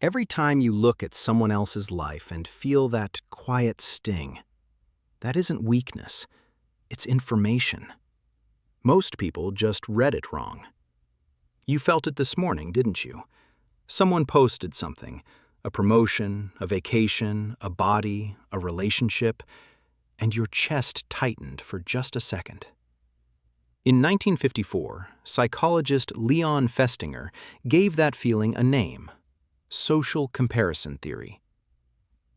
Every time you look at someone else's life and feel that quiet sting, that isn't weakness, it's information. Most people just read it wrong. You felt it this morning, didn't you? Someone posted something, a promotion, a vacation, a body, a relationship, and your chest tightened for just a second. In 1954, psychologist Leon Festinger gave that feeling a name: social comparison theory.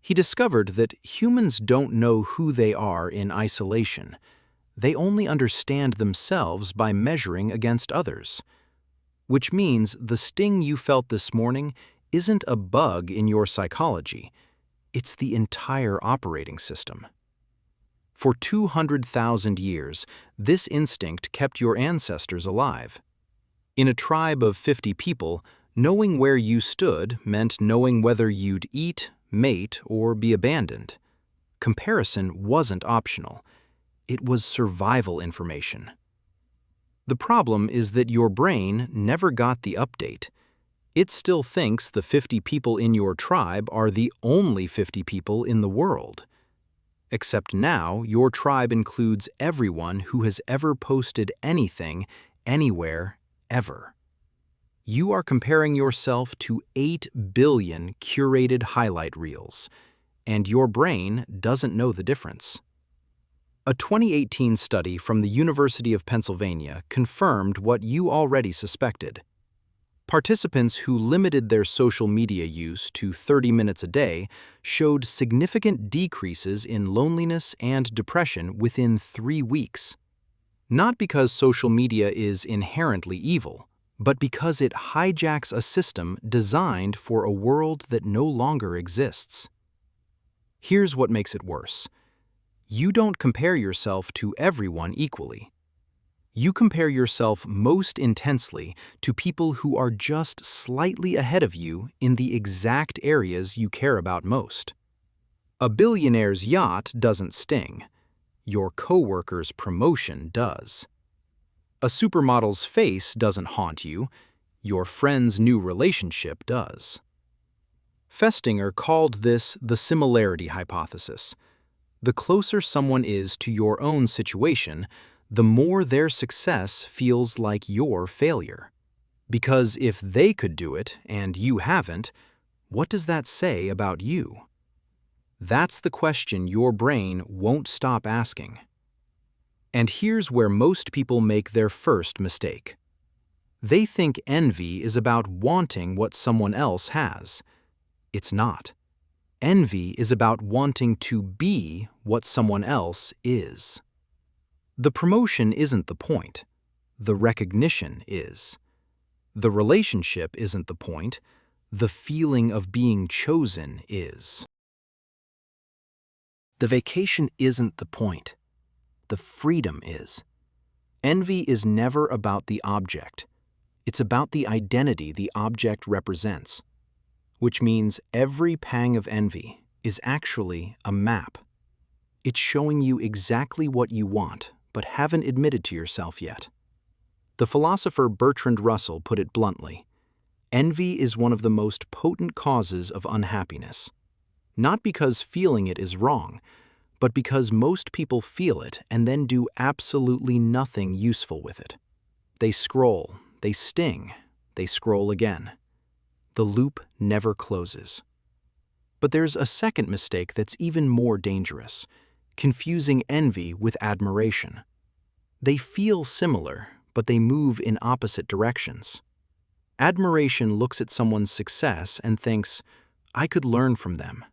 He discovered that humans don't know who they are in isolation. They only understand themselves by measuring against others. Which means the sting you felt this morning isn't a bug in your psychology. It's the entire operating system. For 200,000 years, this instinct kept your ancestors alive. In a tribe of 50 people, knowing where you stood meant knowing whether you'd eat, mate, or be abandoned. Comparison wasn't optional. It was survival information. The problem is that your brain never got the update. It still thinks the 50 people in your tribe are the only 50 people in the world. Except now, your tribe includes everyone who has ever posted anything, anywhere, ever. You are comparing yourself to 8 billion curated highlight reels, and your brain doesn't know the difference. A 2018 study from the University of Pennsylvania confirmed what you already suspected. Participants who limited their social media use to 30 minutes a day showed significant decreases in loneliness and depression within 3 weeks. Not because social media is inherently evil, but because it hijacks a system designed for a world that no longer exists. Here's what makes it worse. You don't compare yourself to everyone equally. You compare yourself most intensely to people who are just slightly ahead of you in the exact areas you care about most. A billionaire's yacht doesn't sting. Your coworker's promotion does. A supermodel's face doesn't haunt you. Your friend's new relationship does. Festinger called this the similarity hypothesis. The closer someone is to your own situation, the more their success feels like your failure. Because if they could do it and you haven't, what does that say about you? That's the question your brain won't stop asking. And here's where most people make their first mistake. They think envy is about wanting what someone else has. It's not. Envy is about wanting to be what someone else is. The promotion isn't the point. The recognition is. The relationship isn't the point. The feeling of being chosen is. The vacation isn't the point. The freedom is. Envy is never about the object. It's about the identity the object represents. Which means every pang of envy is actually a map. It's showing you exactly what you want, but haven't admitted to yourself yet. The philosopher Bertrand Russell put it bluntly: envy is one of the most potent causes of unhappiness. Not because feeling it is wrong, but because most people feel it and then do absolutely nothing useful with it. They scroll, they sting, they scroll again. The loop never closes. But there's a second mistake that's even more dangerous: confusing envy with admiration. They feel similar, but they move in opposite directions. Admiration looks at someone's success and thinks, I could learn from them.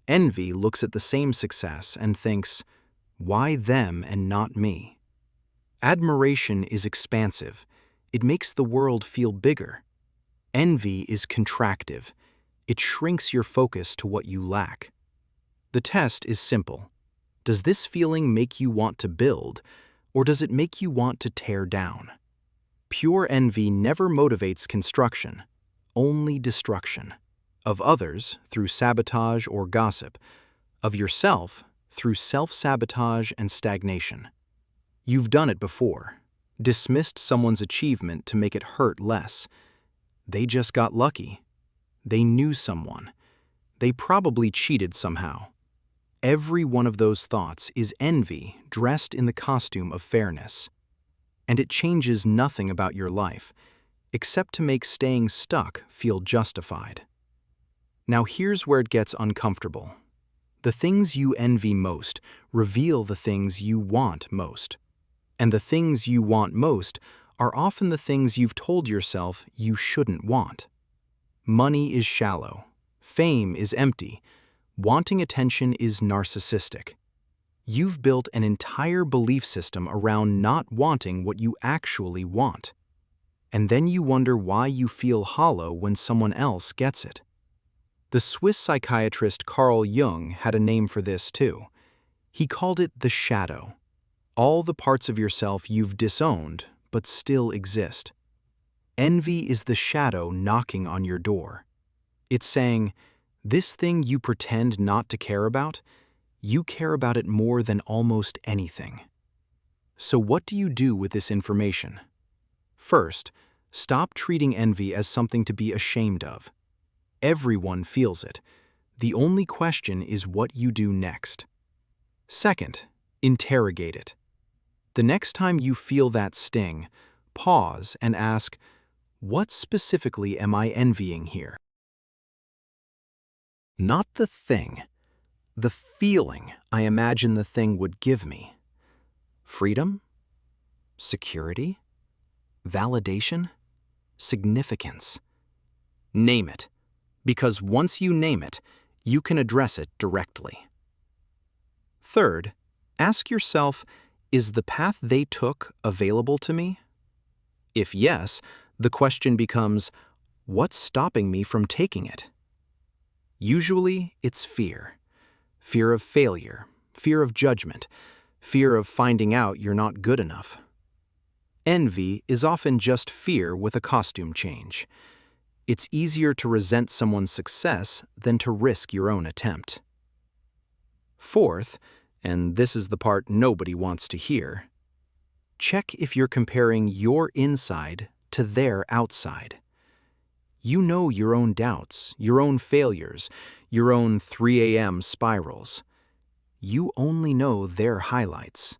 Envy looks at the same success and thinks, why them and not me? Admiration is expansive. It makes the world feel bigger. Envy is contractive. It shrinks your focus to what you lack. The test is simple. Does this feeling make you want to build, or does it make you want to tear down? Pure envy never motivates construction, only destruction. Of others, through sabotage or gossip. Of yourself, through self-sabotage and stagnation. You've done it before. Dismissed someone's achievement to make it hurt less. They just got lucky. They knew someone. They probably cheated somehow. Every one of those thoughts is envy dressed in the costume of fairness. And it changes nothing about your life, except to make staying stuck feel justified. Now here's where it gets uncomfortable. The things you envy most reveal the things you want most. And the things you want most are often the things you've told yourself you shouldn't want. Money is shallow. Fame is empty. Wanting attention is narcissistic. You've built an entire belief system around not wanting what you actually want. And then you wonder why you feel hollow when someone else gets it. The Swiss psychiatrist Carl Jung had a name for this too. He called it the shadow. All the parts of yourself you've disowned, but still exist. Envy is the shadow knocking on your door. It's saying, this thing you pretend not to care about, you care about it more than almost anything. So what do you do with this information? First, stop treating envy as something to be ashamed of. Everyone feels it. The only question is what you do next. Second, interrogate it. The next time you feel that sting, pause and ask, what specifically am I envying here? Not the thing, the feeling I imagine the thing would give me. Freedom? Security? Validation? Significance? Name it. Because once you name it, you can address it directly. Third, ask yourself, is the path they took available to me? If yes, the question becomes, what's stopping me from taking it? Usually, it's fear. Fear of failure, fear of judgment, fear of finding out you're not good enough. Envy is often just fear with a costume change. It's easier to resent someone's success than to risk your own attempt. Fourth, and this is the part nobody wants to hear, check if you're comparing your inside to their outside. You know your own doubts, your own failures, your own 3 a.m. spirals. You only know their highlights.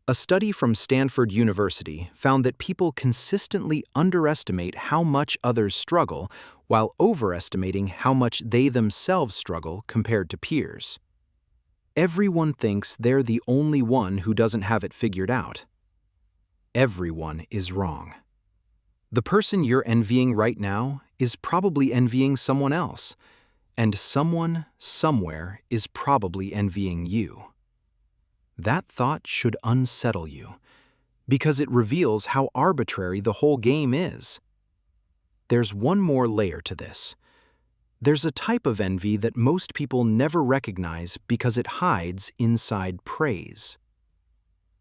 A study from Stanford University found that people consistently underestimate how much others struggle while overestimating how much they themselves struggle compared to peers. Everyone thinks they're the only one who doesn't have it figured out. Everyone is wrong. The person you're envying right now is probably envying someone else, and someone, somewhere, is probably envying you. That thought should unsettle you, because it reveals how arbitrary the whole game is. There's one more layer to this. There's a type of envy that most people never recognize because it hides inside praise.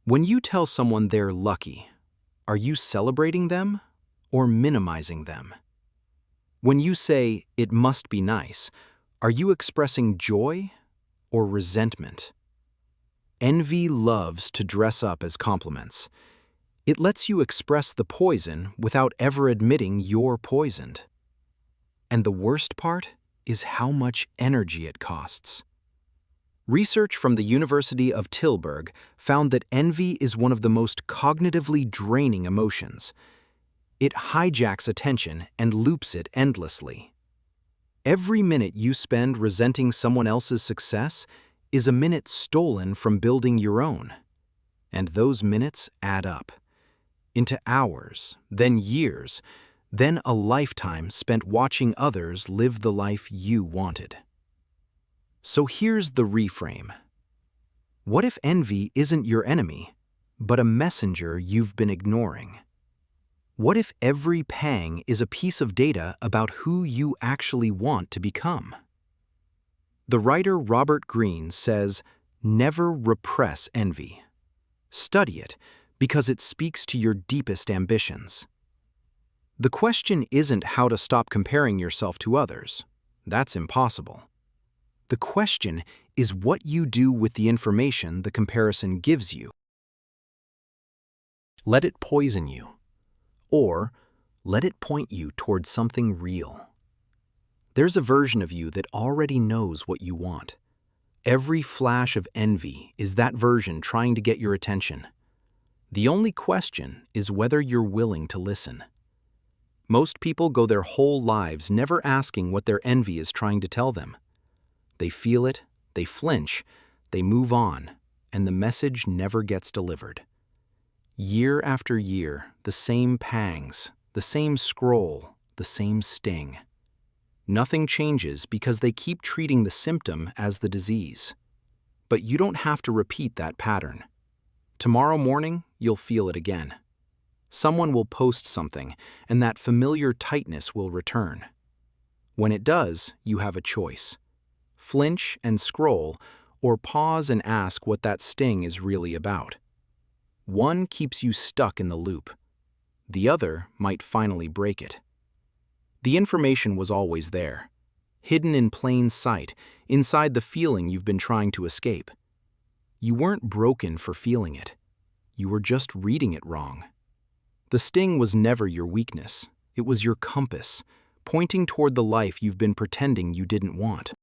When you tell someone they're lucky, are you celebrating them or minimizing them? When you say, it must be nice, are you expressing joy or resentment? Envy loves to dress up as compliments. It lets you express the poison without ever admitting you're poisoned. And the worst part is how much energy it costs. Research from the University of Tilburg found that envy is one of the most cognitively draining emotions. It hijacks attention and loops it endlessly. Every minute you spend resenting someone else's success is a minute stolen from building your own. And those minutes add up into hours, then years, then a lifetime spent watching others live the life you wanted. So here's the reframe. What if envy isn't your enemy, but a messenger you've been ignoring? What if every pang is a piece of data about who you actually want to become? The writer Robert Greene says, never repress envy. Study it because it speaks to your deepest ambitions. The question isn't how to stop comparing yourself to others. That's impossible. The question is what you do with the information the comparison gives you. Let it poison you, or let it point you towards something real. There's a version of you that already knows what you want. Every flash of envy is that version trying to get your attention. The only question is whether you're willing to listen. Most people go their whole lives never asking what their envy is trying to tell them. They feel it, they flinch, they move on, and the message never gets delivered. Year after year, the same pangs, the same scroll, the same sting. Nothing changes because they keep treating the symptom as the disease. But you don't have to repeat that pattern. Tomorrow morning, you'll feel it again. Someone will post something, and that familiar tightness will return. When it does, you have a choice. Flinch and scroll, or pause and ask what that sting is really about. One keeps you stuck in the loop. The other might finally break it. The information was always there, hidden in plain sight, inside the feeling you've been trying to escape. You weren't broken for feeling it. You were just reading it wrong. The sting was never your weakness. It was your compass, pointing toward the life you've been pretending you didn't want.